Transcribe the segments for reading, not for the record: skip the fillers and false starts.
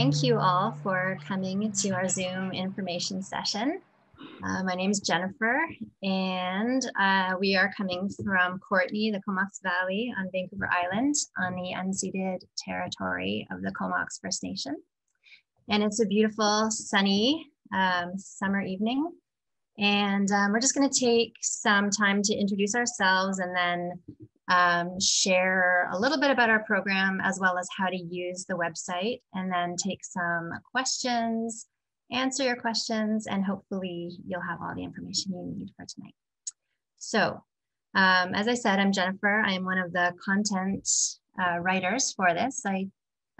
thank you all for coming to our Zoom information session. My name is Jennifer, and we are coming from Courtenay, the Comox Valley on Vancouver Island on the unceded territory of the Comox First Nation. And it's a beautiful, sunny summer evening. And we're just going to take some time to introduce ourselves and then share a little bit about our program as well as how to use the website, and then take some questions, answer your questions, and hopefully you'll have all the information you need for tonight. So as I said, I'm Jennifer. I am one of the content writers for this.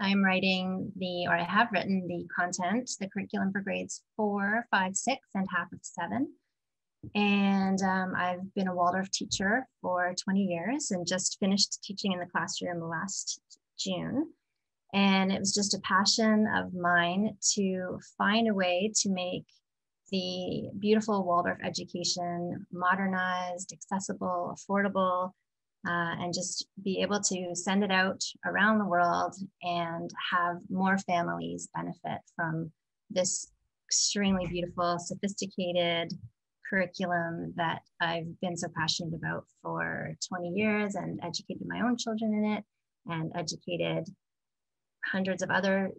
I'm writing I have written the content, the curriculum for grades 4, 5, 6, and half of 7. And I've been a Waldorf teacher for 20 years and just finished teaching in the classroom last June. And it was just a passion of mine to find a way to make the beautiful Waldorf education modernized, accessible, affordable, and just be able to send it out around the world and have more families benefit from this extremely beautiful, sophisticated curriculum that I've been so passionate about for 20 years and educated my own children in it and educated hundreds of other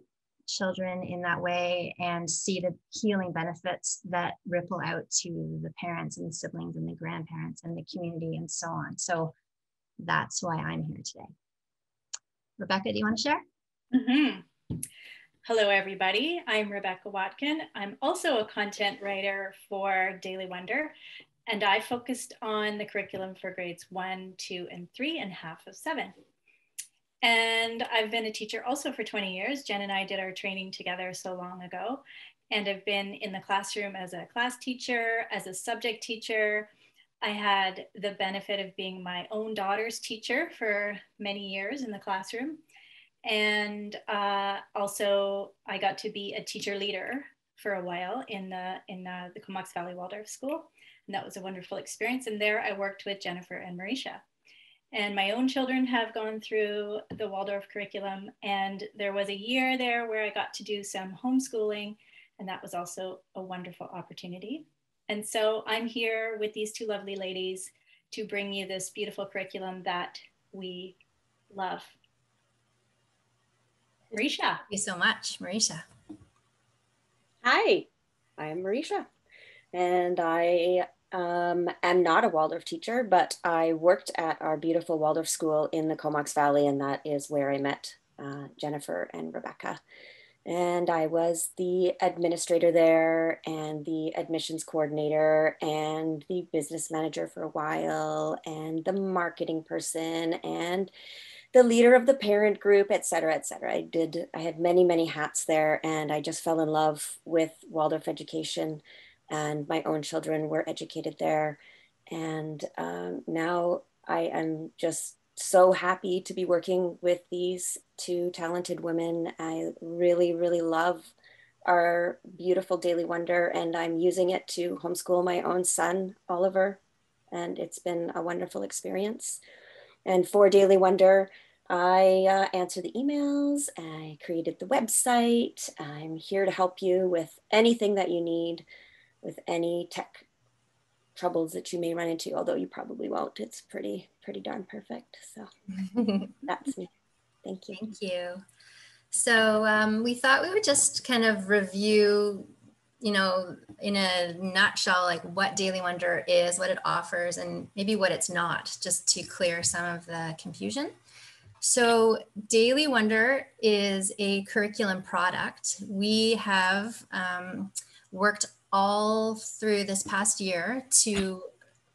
children in that way, and see the healing benefits that ripple out to the parents and the siblings and the grandparents and the community and so on. So that's why I'm here today. Rebecca, do you want to share? Hello, everybody. I'm Rebecca Watkin. I'm also a content writer for Daily Wonder, and I focused on the curriculum for grades 1, 2, and 3, and half of 7. And I've been a teacher also for 20 years. Jen and I did our training together so long ago, and I've been in the classroom as a class teacher, as a subject teacher. I had the benefit of being my own daughter's teacher for many years in the classroom. And also I got to be a teacher leader for a while in the Comox Valley Waldorf School. And that was a wonderful experience. And there I worked with Jennifer and Marisha. And my own children have gone through the Waldorf curriculum. And there was a year there where I got to do some homeschooling. And that was also a wonderful opportunity. And so I'm here with these two lovely ladies to bring you this beautiful curriculum that we love. Marisha. Thank you so much, Marisha. Hi, I'm Marisha, and I am not a Waldorf teacher, but I worked at our beautiful Waldorf school in the Comox Valley, and that is where I met Jennifer and Rebecca. And I was the administrator there and the admissions coordinator and the business manager for a while and the marketing person and the leader of the parent group, et cetera, et cetera. I had many, many hats there, and I just fell in love with Waldorf education, and my own children were educated there. And now I am just so happy to be working with these two talented women. I really, really love our beautiful Daily Wonder, and I'm using it to homeschool my own son, Oliver, and it's been a wonderful experience. And for Daily Wonder, I answer the emails, I created the website. I'm here to help you with anything that you need, with any tech troubles that you may run into, although you probably won't. It's pretty darn perfect. So that's me. Thank you. Thank you. So we thought we would just kind of review, in a nutshell, like what Daily Wonder is, what it offers, and maybe what it's not, just to clear some of the confusion. So Daily Wonder is a curriculum product. We have worked all through this past year to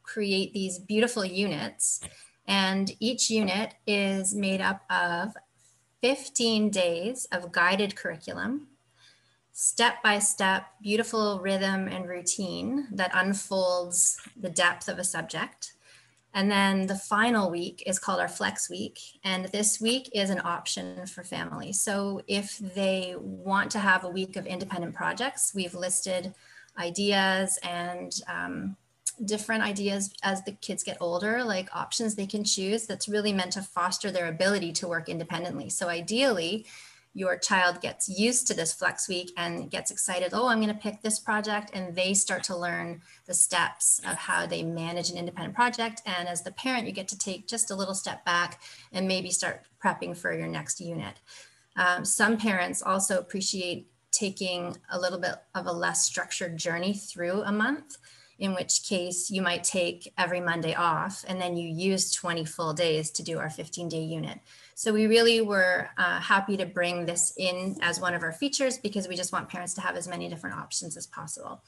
create these beautiful units. And each unit is made up of 15 days of guided curriculum, step-by-step, beautiful rhythm and routine that unfolds the depth of a subject. And then the final week is called our Flex Week. And this week is an option for families. So if they want to have a week of independent projects, we've listed ideas and different ideas as the kids get older, like options they can choose that's really meant to foster their ability to work independently. So ideally, your child gets used to this flex week and gets excited, oh, I'm going to pick this project, and they start to learn the steps of how they manage an independent project. And as the parent, you get to take just a little step back and maybe start prepping for your next unit. Some parents also appreciate taking a little bit of a less structured journey through a month, in which case you might take every Monday off and then you use 20 full days to do our 15-day unit. So we really were happy to bring this in as one of our features because we just want parents to have as many different options as possible.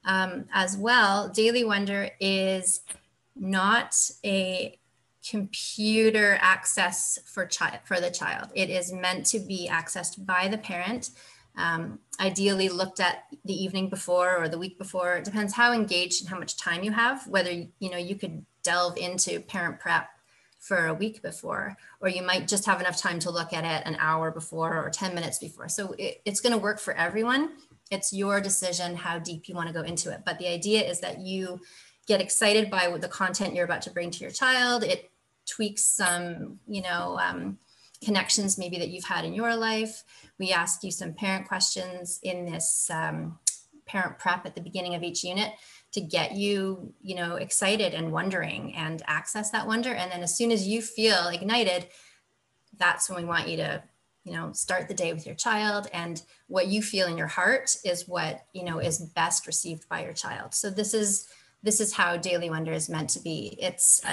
As well, Daily Wonder is not a computer access for the child. It is meant to be accessed by the parent, ideally looked at the evening before or the week before. It depends how engaged and how much time you have, whether you could delve into parent prep for a week before, or you might just have enough time to look at it an hour before or 10 minutes before. So it's going to work for everyone. It's your decision how deep you want to go into it. But the idea is that you get excited by the content you're about to bring to your child. It tweaks some, connections maybe that you've had in your life. We ask you some parent questions in this parent prep at the beginning of each unit to get you, excited and wondering and access that wonder. And then as soon as you feel ignited, that's when we want you to, start the day with your child, and what you feel in your heart is what, is best received by your child. So this is how Daily Wonder is meant to be. It's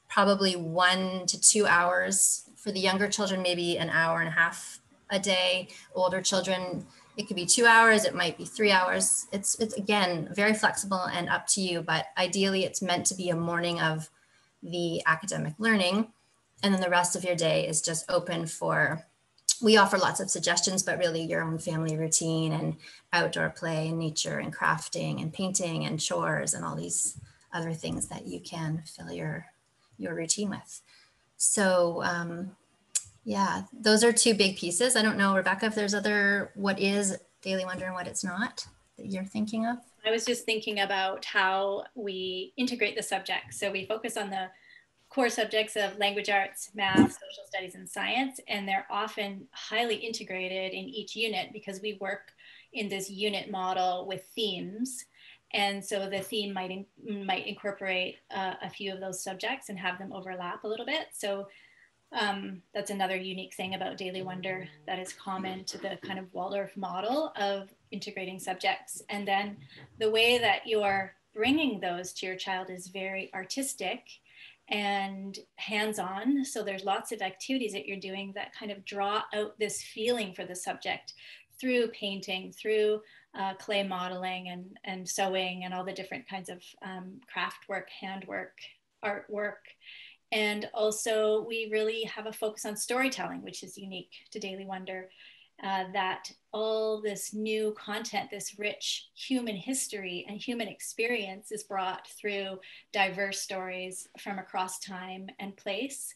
probably 1 to 2 hours for the younger children, maybe an hour and a half a day. Older children, it could be 2 hours, it might be 3 hours. It's again, very flexible and up to you, but ideally it's meant to be a morning of the academic learning. And then the rest of your day is just open for, we offer lots of suggestions, but really your own family routine and outdoor play and nature and crafting and painting and chores and all these other things that you can fill your routine with. So yeah, those are two big pieces. I don't know, Rebecca, if there's what is Daily Wonder and what it's not that you're thinking of? I was just thinking about how we integrate the subjects. So we focus on the core subjects of language arts, math, social studies, and science, and they're often highly integrated in each unit because we work in this unit model with themes. And so the theme might incorporate a few of those subjects and have them overlap a little bit. So that's another unique thing about Daily Wonder that is common to the kind of Waldorf model of integrating subjects. And then the way that you're bringing those to your child is very artistic and hands-on. So there's lots of activities that you're doing that kind of draw out this feeling for the subject through painting, through clay modeling and sewing and all the different kinds of craft work, handwork, artwork. And also we really have a focus on storytelling, which is unique to Daily Wonder, that all this new content, this rich human history and human experience is brought through diverse stories from across time and place.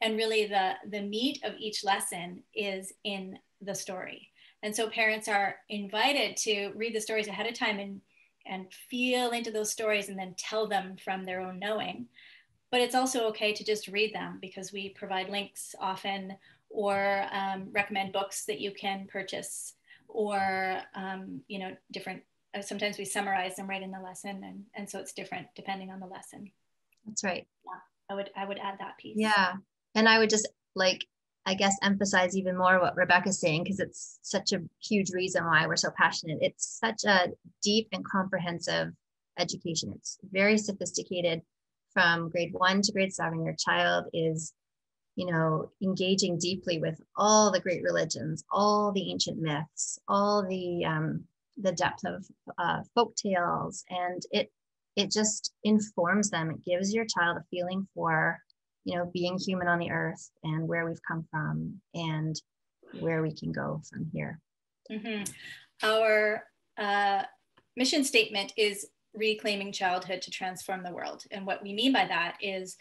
And really the meat of each lesson is in the story. And so parents are invited to read the stories ahead of time and feel into those stories and then tell them from their own knowing. But it's also okay to just read them because we provide links often or recommend books that you can purchase or, different, sometimes we summarize them right in the lesson. And so it's different depending on the lesson. That's right. Yeah, I would add that piece. Yeah. And I would just emphasize even more what Rebecca's saying, because it's such a huge reason why we're so passionate. It's such a deep and comprehensive education. It's very sophisticated from grade 1 to grade 7. Your child is, engaging deeply with all the great religions, all the ancient myths, all the depth of folk tales, and it just informs them. It gives your child a feeling for, being human on the earth and where we've come from and where we can go from here. Mm-hmm. Our mission statement is reclaiming childhood to transform the world. And what we mean by that is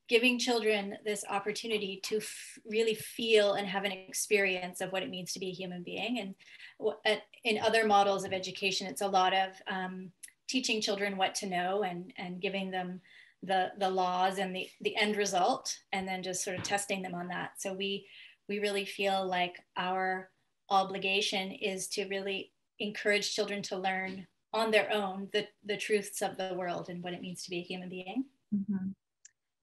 giving children this opportunity to really feel and have an experience of what it means to be a human being. And in other models of education, it's a lot of teaching children what to know and giving them the laws and the end result, and then just sort of testing them on that. So we we really feel like our obligation is to really encourage children to learn on their own the truths of the world and what it means to be a human being. Mm-hmm.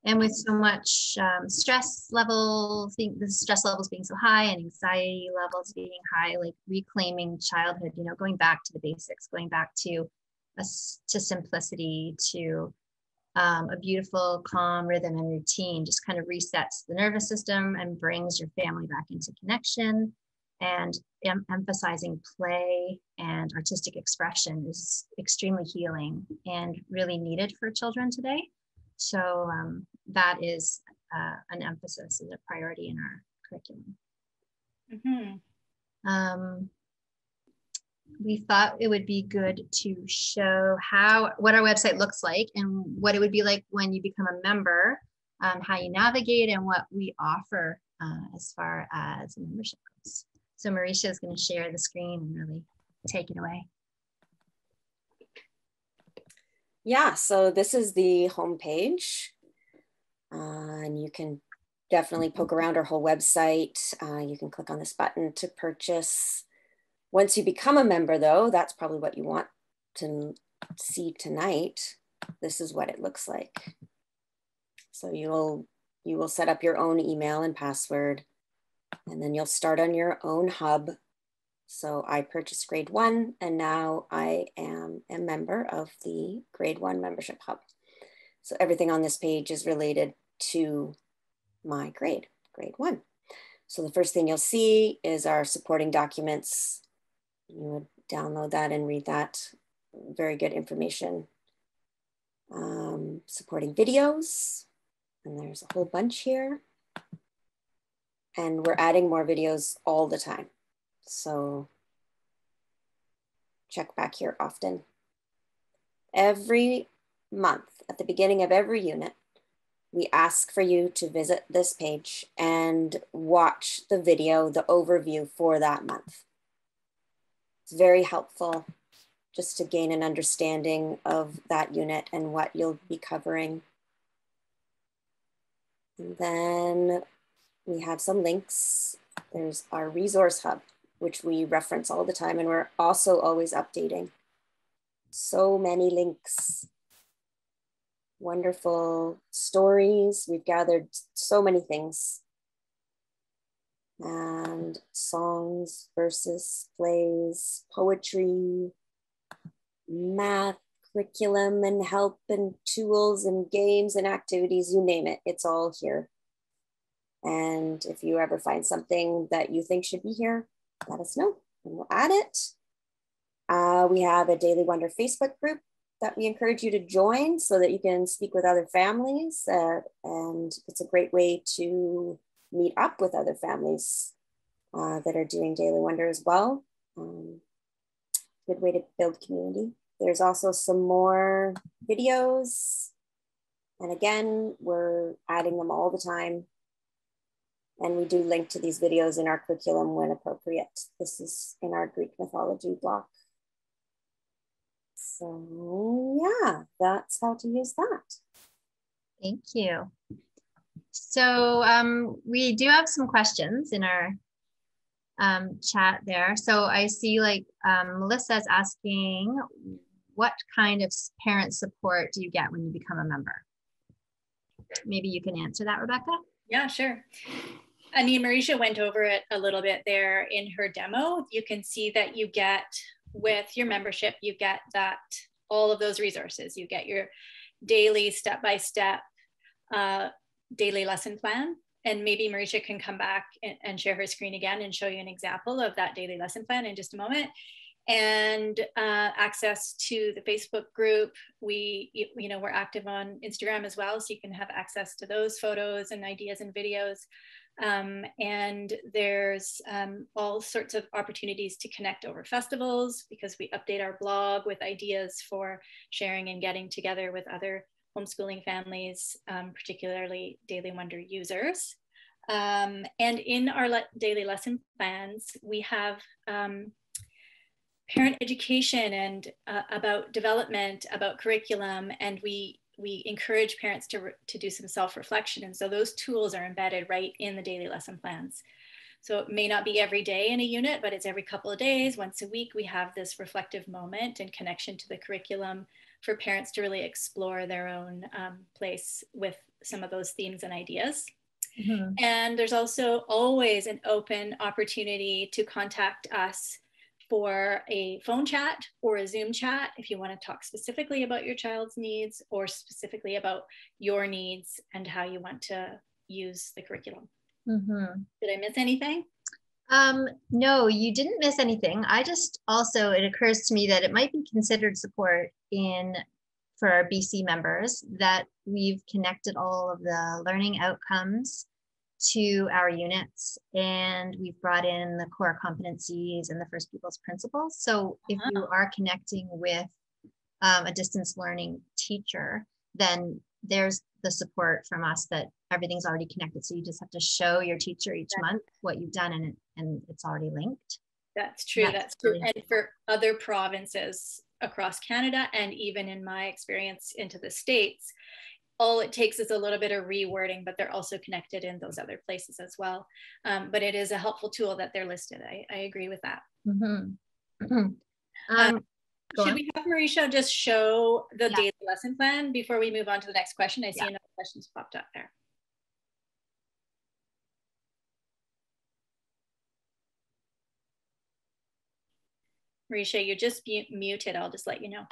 And with so much stress levels, the stress levels being so high and anxiety levels being high, like reclaiming childhood, you know, going back to the basics, going back to simplicity, to a beautiful, calm rhythm and routine just kind of resets the nervous system and brings your family back into connection. And emphasizing play and artistic expression is extremely healing and really needed for children today. So that is an emphasis, is a priority in our curriculum. Mm-hmm. We thought it would be good to show what our website looks like and what it would be like when you become a member, how you navigate and what we offer as far as membership goes. So Marisha is going to share the screen and really take it away. Yeah, so this is the homepage, and you can definitely poke around our whole website. You can click on this button to purchase. Once you become a member though, that's probably what you want to see tonight. This is what it looks like. So you will set up your own email and password, and then you'll start on your own hub. So I purchased grade 1, and now I am a member of the grade 1 membership hub. So everything on this page is related to my grade 1. So the first thing you'll see is our supporting documents. You would download that and read that. Very good information. Supporting videos, and there's a whole bunch here. And we're adding more videos all the time. So check back here often. Every month, at the beginning of every unit, we ask for you to visit this page and watch the video, the overview for that month. It's very helpful just to gain an understanding of that unit and what you'll be covering. And then we have some links. There's our resource hub, which we reference all the time, and we're also always updating. So many links, wonderful stories. We've gathered so many things. And songs, verses, plays, poetry, math, curriculum and help and tools and games and activities, you name it, it's all here. And if you ever find something that you think should be here, let us know and we'll add it. We have a Daily Wonder Facebook group that we encourage you to join so that you can speak with other families. And it's a great way to meet up with other families that are doing Daily Wonder as well. Good way to build community. There's also some more videos. And again, we're adding them all the time. And we do link to these videos in our curriculum when appropriate. This is in our Greek mythology block. So yeah, that's how to use that. Thank you. So we do have some questions in our chat there. So I see like Melissa is asking, what kind of parent support do you get when you become a member? Maybe you can answer that, Rebecca? Yeah, sure. I mean, Marisha went over it a little bit there in her demo. You can see that you get, with your membership, you get that all of those resources. You get your daily step-by-step daily lesson plan. And maybe Marisha can come back and share her screen again and show you an example of that daily lesson plan in just a moment. And access to the Facebook group. We're active on Instagram as well, so you can have access to those photos and ideas and videos. And there's all sorts of opportunities to connect over festivals, because we update our blog with ideas for sharing and getting together with other homeschooling families, particularly Daily Wonder users. And in our daily lesson plans, we have parent education and about development, about curriculum, and we encourage parents to do some self-reflection. And so those tools are embedded right in the daily lesson plans. So it may not be every day in a unit, but it's every couple of days, once a week, we have this reflective moment and connection to the curriculum for parents to really explore their own place with some of those themes and ideas. Mm-hmm. And there's also always an open opportunity to contact us for a phone chat or a Zoom chat if you want to talk specifically about your child's needs or specifically about your needs and how you want to use the curriculum. Mm-hmm. Did I miss anything? No, you didn't miss anything. I just also, it occurs to me that it might be considered support for our BC members that we've connected all of the learning outcomes to our units, and we've brought in the core competencies and the First Peoples principles. So if you are connecting with a distance learning teacher, then there's the support from us that everything's already connected. So you just have to show your teacher each month what you've done, and it's already linked. That's true. That's true. And for other provinces across Canada, and even in my experience into the States, all it takes is a little bit of rewording, but they're also connected in those other places as well. But it is a helpful tool that they're listed. I agree with that. Mm-hmm. Mm-hmm. Should we have Marisha just show the daily lesson plan before we move on to the next question? I see another question's popped up there. Marisha, you're just muted. I'll just let you know.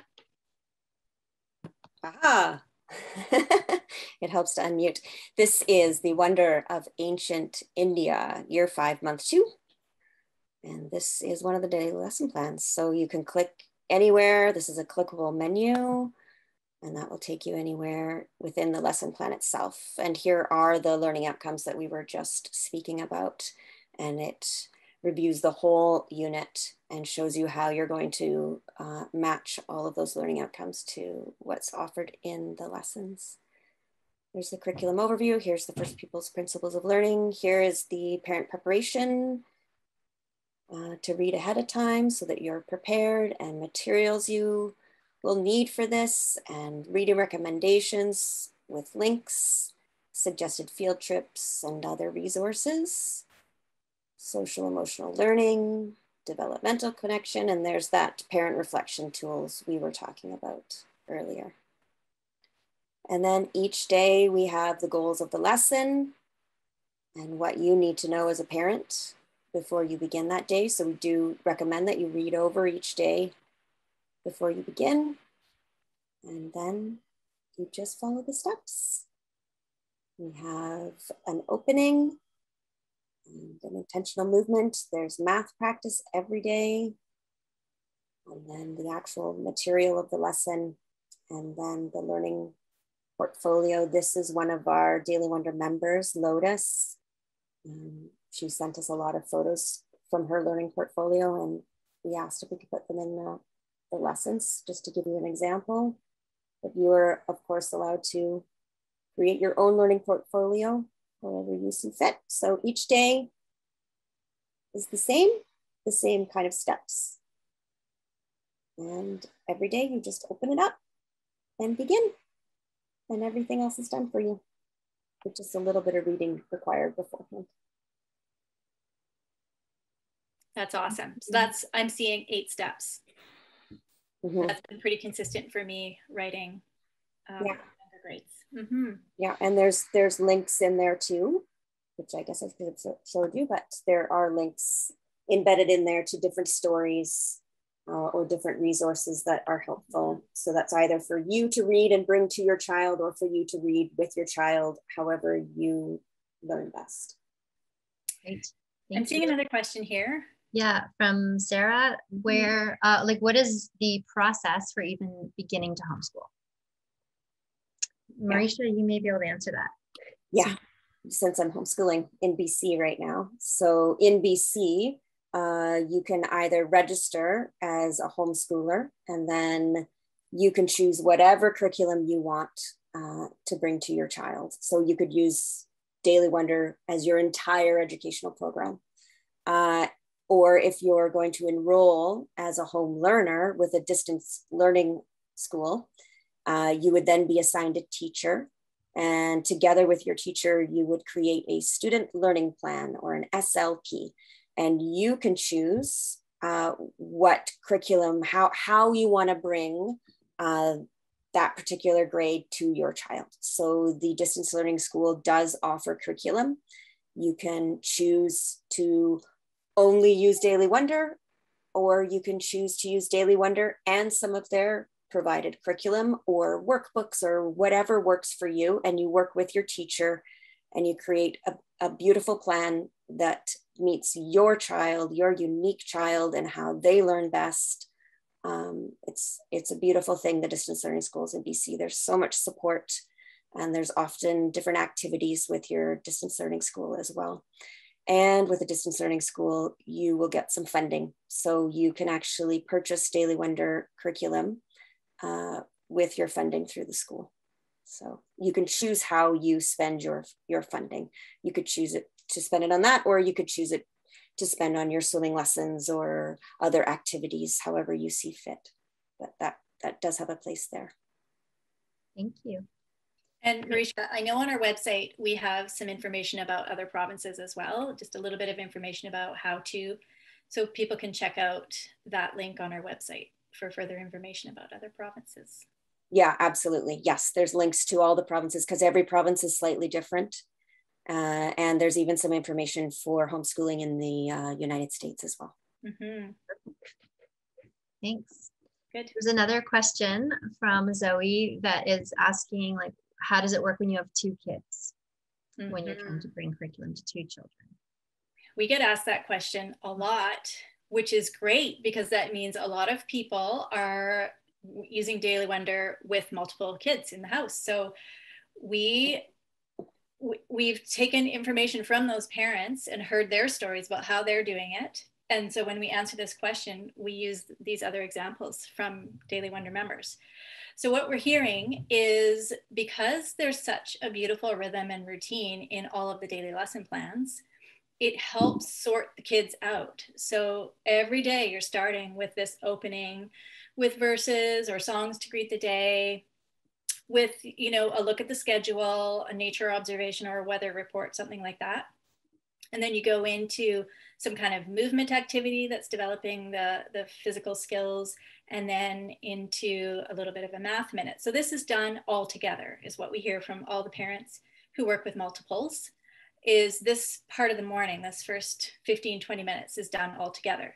Ah. It helps to unmute. This is The Wonder of Ancient India, Year 5, Month 2. And this is one of the daily lesson plans. So you can click anywhere. This is a clickable menu, and that will take you anywhere within the lesson plan itself. And here are the learning outcomes that we were just speaking about. And it reviews the whole unit and shows you how you're going to match all of those learning outcomes to what's offered in the lessons. There's the curriculum overview. Here's the First Peoples Principles of Learning. Here is the parent preparation to read ahead of time so that you're prepared, and materials you will need for this, and reading recommendations with links, suggested field trips and other resources. Social emotional learning, developmental connection, and there's that parent reflection tools we were talking about earlier. And then each day we have the goals of the lesson and what you need to know as a parent before you begin that day. So we do recommend that you read over each day before you begin, and then you just follow the steps. We have an opening and an intentional movement. There's math practice every day, and then the actual material of the lesson, and then the learning portfolio. This is one of our Daily Wonder members, Lotus. She sent us a lot of photos from her learning portfolio, and we asked if we could put them in the lessons, just to give you an example. But you are, of course, allowed to create your own learning portfolio however you see fit. So each day is the same kind of steps. And every day you just open it up and begin, and everything else is done for you. With just a little bit of reading required beforehand. That's awesome. So I'm seeing 8 steps. Mm-hmm. That's been pretty consistent for me writing grades. Mm-hmm. Yeah, and there's links in there too, which I guess I could have showed you, but there are links embedded in there to different stories or different resources that are helpful. So that's either for you to read and bring to your child, or for you to read with your child, however you learn best. Great. I'm seeing another question here. Yeah, from Sarah, where, what is the process for even beginning to homeschool? Marisha, you may be able to answer that. Yeah, since I'm homeschooling in BC right now. So in BC, you can either register as a homeschooler, and then you can choose whatever curriculum you want to bring to your child. So you could use Daily Wonder as your entire educational program. Or if you're going to enroll as a home learner with a distance learning school, you would then be assigned a teacher And together with your teacher, you would create a student learning plan or an SLP. And you can choose what curriculum, how you want to bring that particular grade to your child. So the distance learning school does offer curriculum. You can choose to only use Daily Wonder, or you can choose to use Daily Wonder and some of their provided curriculum or workbooks or whatever works for you. And you work with your teacher and you create a beautiful plan that meets your child, your unique child, and how they learn best. It's a beautiful thing, the distance learning schools in BC. There's so much support, and there's often different activities with your distance learning school as well. And with a distance learning school, you will get some funding. So you can actually purchase Daily Wonder curriculum with your funding through the school. So you can choose how you spend your funding. You could choose it to spend it on that, or you could choose it to spend on your swimming lessons or other activities, however you see fit. But that does have a place there. Thank you. And Marisha, I know on our website, we have some information about other provinces as well, just a little bit of information about how to, so people can check out that link on our website for further information about other provinces. Yeah, absolutely. Yes, there's links to all the provinces because every province is slightly different. And there's even some information for homeschooling in the United States as well. Mm-hmm. Thanks. Good. There's another question from Zoe that is asking, like, how does it work when you have two kids, when you're trying to bring curriculum to two children? We get asked that question a lot, which is great because that means a lot of people are using Daily Wonder with multiple kids in the house. So we've taken information from those parents and heard their stories about how they're doing it. And so when we answer this question, we use these other examples from Daily Wonder members. So what we're hearing is because there's such a beautiful rhythm and routine in all of the daily lesson plans, it helps sort the kids out. So every day you're starting with this opening with verses or songs to greet the day, with, you know, a look at the schedule, a nature observation or a weather report, something like that. And then you go into some kind of movement activity that's developing the physical skills, and then into a little bit of a math minute. So this is done all together, is what we hear from all the parents who work with multiples, is this part of the morning, this first 15, 20 minutes is done all together.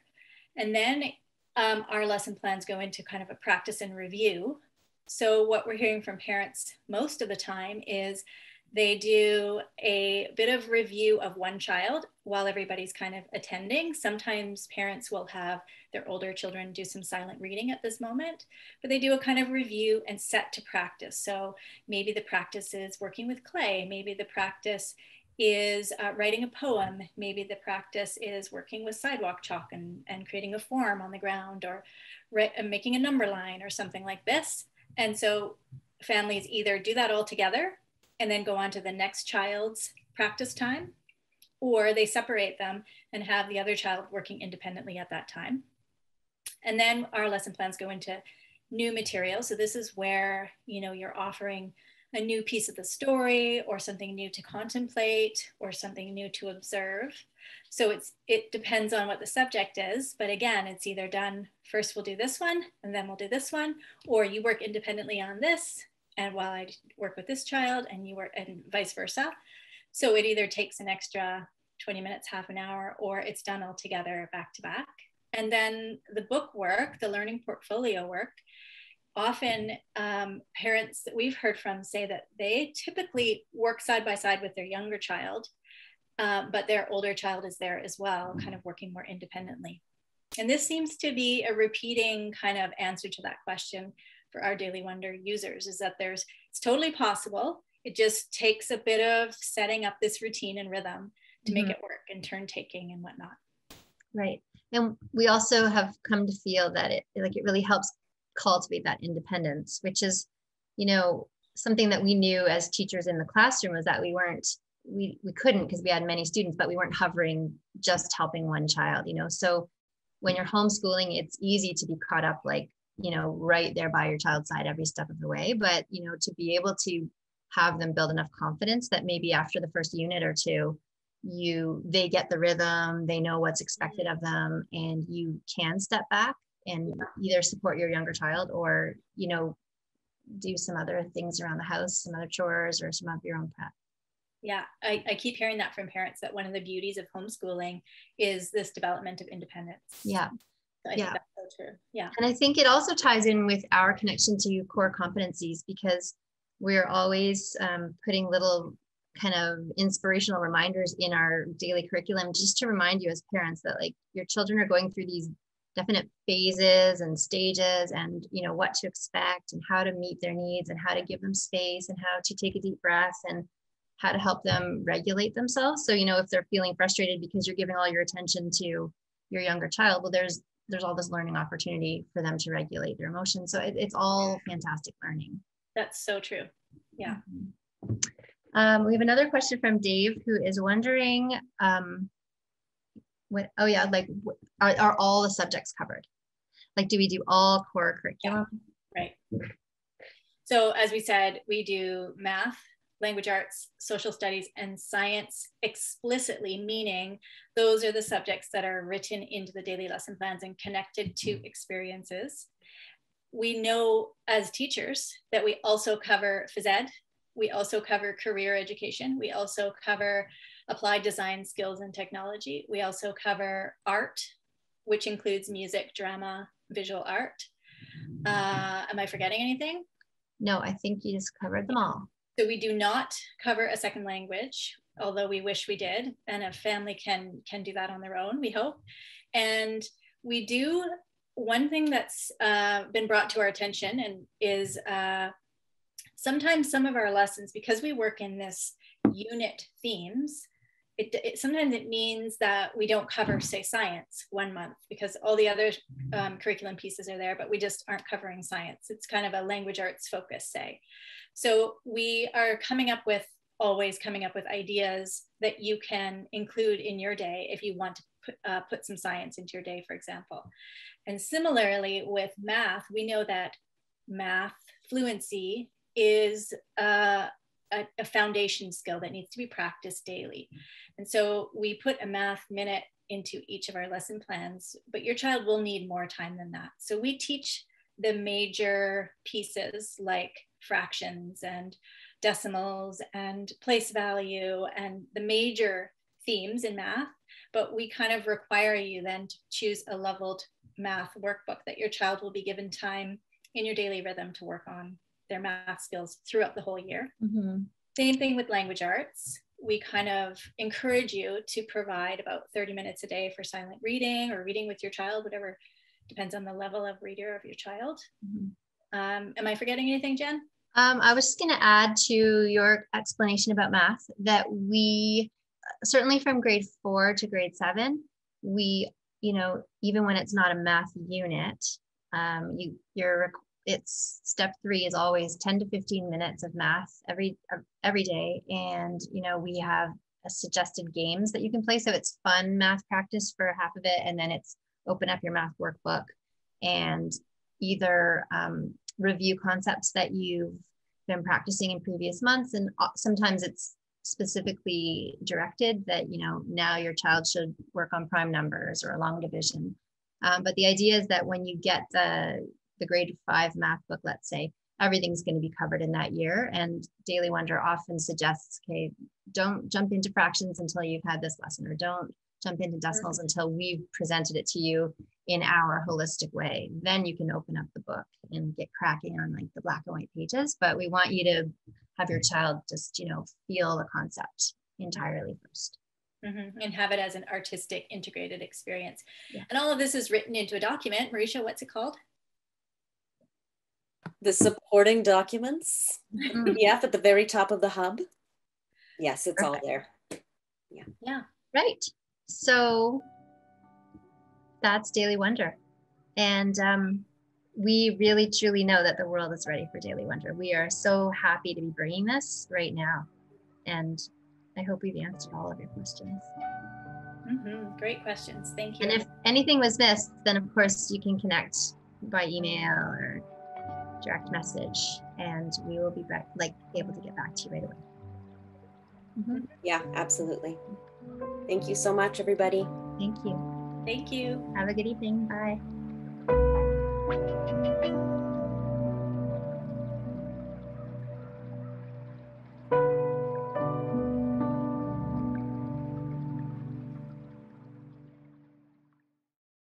And then our lesson plans go into kind of a practice and review. So what we're hearing from parents most of the time is they do a bit of review of one child while everybody's kind of attending. Sometimes parents will have their older children do some silent reading at this moment, but they do a kind of review and set to practice. So maybe the practice is working with clay. Maybe the practice is writing a poem. Maybe the practice is working with sidewalk chalk and creating a form on the ground, or making a number line or something like this. And so families either do that all together and then go on to the next child's practice time, or they separate them and have the other child working independently at that time. And then our lesson plans go into new material. So this is where, you know, you're offering a new piece of the story, or something new to contemplate, or something new to observe. So it depends on what the subject is, but again, it's either done first, we'll do this one, and then we'll do this one, or you work independently on this, and while I work with this child, and you work, and vice versa. So it either takes an extra 20 minutes, half an hour, or it's done all together back to back. And then the book work, the learning portfolio work, often parents that we've heard from say that they typically work side by side with their younger child, but their older child is there as well, kind of working more independently. And this seems to be a repeating kind of answer to that question for our Daily Wonder users, is that it's totally possible. It just takes a bit of setting up this routine and rhythm to make it work, and turn taking and whatnot. Right. And we also have come to feel that it really helps cultivate that independence, which is, you know, something that we knew as teachers in the classroom, was that we couldn't, because we had many students, but we weren't hovering just helping one child, you know. So when you're homeschooling, it's easy to be caught up, like, you know, right there by your child's side every step of the way. But, you know, to be able to have them build enough confidence that maybe after the first unit or two, they get the rhythm, they know what's expected of them, and you can step back and either support your younger child or, you know, do some other things around the house, some other chores, or some of your own prep. Yeah, I keep hearing that from parents, that one of the beauties of homeschooling is this development of independence. Yeah. So I think that's so true. Yeah. And I think it also ties in with our connection to core competencies, because we're always putting little kind of inspirational reminders in our daily curriculum, just to remind you as parents that like your children are going through these definite phases and stages, and you know what to expect and how to meet their needs and how to give them space and how to take a deep breath and how to help them regulate themselves. So, you know, if they're feeling frustrated because you're giving all your attention to your younger child, well, there's all this learning opportunity for them to regulate their emotions. So it's all fantastic learning. That's so true. Yeah. We have another question from Dave, who is wondering, are all the subjects covered? Like, do we do all core curriculum? Yeah, right. So as we said, we do math, language arts, social studies, and science explicitly, meaning those are the subjects that are written into the daily lesson plans and connected to experiences. We know as teachers that we also cover phys ed, we also cover career education, we also cover applied design skills and technology, we also cover art, which includes music, drama, visual art. Am I forgetting anything? No, I think you just covered them all. So we do not cover a second language, although we wish we did, and a family can do that on their own, we hope. And we do, one thing that's been brought to our attention and is sometimes some of our lessons, because we work in this unit themes, sometimes it means that we don't cover, say, science 1 month because all the other curriculum pieces are there, but we just aren't covering science. It's kind of a language arts focus, say. So we are always coming up with ideas that you can include in your day if you want to put some science into your day, for example. And similarly with math, we know that math fluency is a foundation skill that needs to be practiced daily. And so we put a math minute into each of our lesson plans, but your child will need more time than that. So we teach the major pieces like fractions and decimals and place value and the major themes in math, but we kind of require you then to choose a leveled math workbook that your child will be given time in your daily rhythm to work on their math skills throughout the whole year. Mm-hmm. Same thing with language arts. We kind of encourage you to provide about 30 minutes a day for silent reading or reading with your child, whatever, depends on the level of reader of your child. Mm-hmm. Am I forgetting anything, Jen? I was just going to add to your explanation about math that we, certainly from grade 4 to grade 7, we, you know, even when it's not a math unit, it's step 3 is always 10 to 15 minutes of math every day. And, you know, we have suggested games that you can play. So it's fun math practice for half of it. And then it's open up your math workbook and either review concepts that you've been practicing in previous months. And sometimes it's specifically directed that, you know, now your child should work on prime numbers or long division. But the idea is that when you get the grade 5 math book, let's say, everything's going to be covered in that year. And Daily Wonder often suggests, okay, don't jump into fractions until you've had this lesson, or don't jump into decimals until we've presented it to you in our holistic way. Then you can open up the book and get cracking on like the black and white pages. But we want you to have your child just, you know, feel the concept entirely first. Mm-hmm. And have it as an artistic integrated experience. Yeah. And all of this is written into a document. Marisha, what's it called? The supporting documents PDF at the very top of the hub. Yes, it's all there. Yeah. Right. So that's Daily Wonder. And we really, truly know that the world is ready for Daily Wonder. We are so happy to be bringing this right now. And I hope we've answered all of your questions. Mm-hmm. Great questions. Thank you. And if anything was missed, then of course you can connect by email or direct message, and we will be able to get back to you right away. Yeah, absolutely. Thank you so much, everybody. Thank you. Thank you. Have a good evening. Bye.